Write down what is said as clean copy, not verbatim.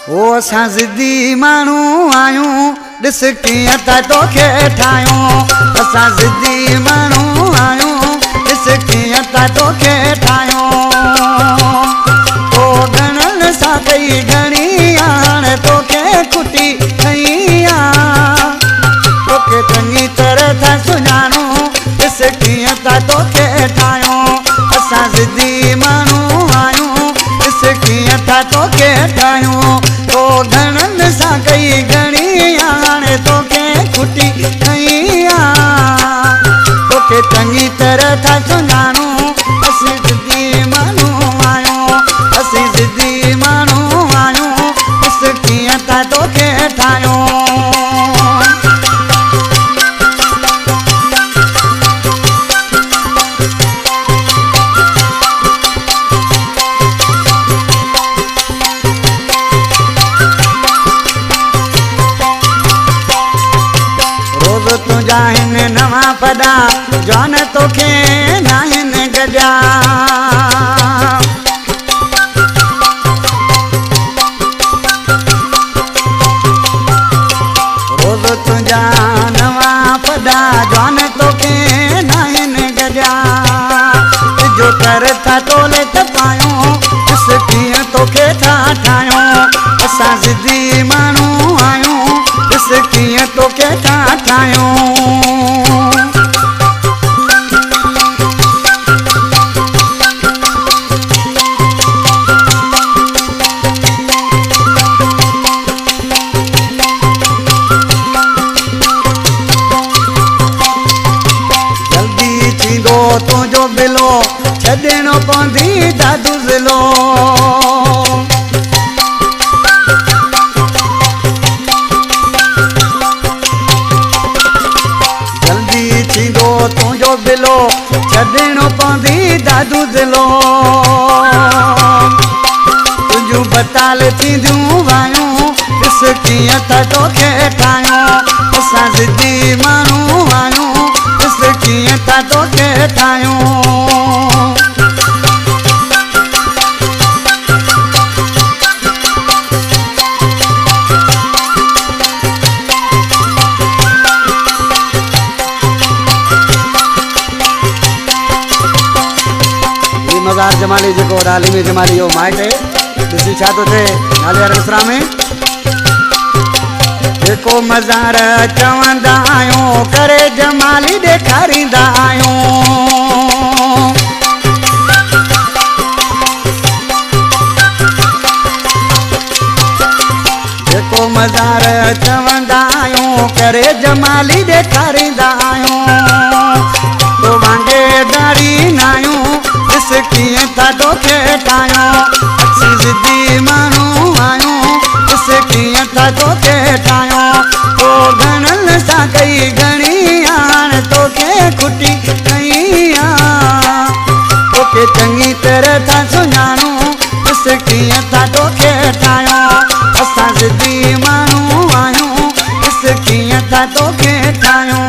ओ असां ज़िद्दी माण्हू आहियूं ॾिस कीअं था तोखे ठाहियूं असां ज़िद्दी माण्हू आहियूं ॾिस कीअं था तोखे ठाहियूं तो घणनि सां कई घणी हाणे तोखे खुटी खई तोखे चङी तरह था सुञाणूं ॾिस कीअं था तोखे ठाहियूं असां ज़िद्दी माण्हू आहियूं ॾिस कीअं था तोखे ठाहियूं तो घणनि सां कई घणी हाणे तोखे खुटी खई तोखे चङी तरह था सुञाणूं असीं ज़िद्दी माण्हू आहियूं असीं ज़िद्दी माण्हू आहियूं ॾिस कीअं था तोखे ठाहियूं तुझा हिन नवा पदा जान तोखे नाहिन गजा रोज़ तुझा नवा पदा जान तोखे नाहिन गजा जो कर था तोले त पायूं ॾिस कीअं तोखे था ठाहियूं असां ज़िद्दी माण्हू आहियूं ॾिस कीअं तोखे था ठाहियूं जल्दी थींदो तुंहिंजो बिलो छॾिणो पवंदी दादू ज़िलो तुंहिंजो बिलो छॾिणो पवंदी दादू ज़िलो तुंहिंजूं बताल थींदियूं वायूं ॾिस कीअं था तोखे ठाहियूं असां ज़िद्दी माण्हू आहियूं ॾिस कीअं था तोखे ठाहियूं मज़ार जमाली जेको डाली में जमाली जो माइट है ॾिसी छा थो थिए नाले वारे मिसरा में जेको मज़ार चवंदा आहियूं करे जमाली ॾेखारींदा आहियूं जेको मज़ार चवंदा आहियूं करे जमाली ॾेखारींदा आहियूं तो वांगे डारी नायूं ॾिस कीअं था तोखे ठाहियूं असीं ज़िद्दी माण्हू आहियूं ॾिस कीअं था तोखे ठाहियूं तो घणनि सां कई घणी हाणे तोखे खुटी खई तोखे चङी तरह था सुञाणूं ॾिस कीअं था तोखे ठाहियूं असां ज़िद्दी माण्हू आहियूं ॾिस कीअं था तोखे ठाहियूं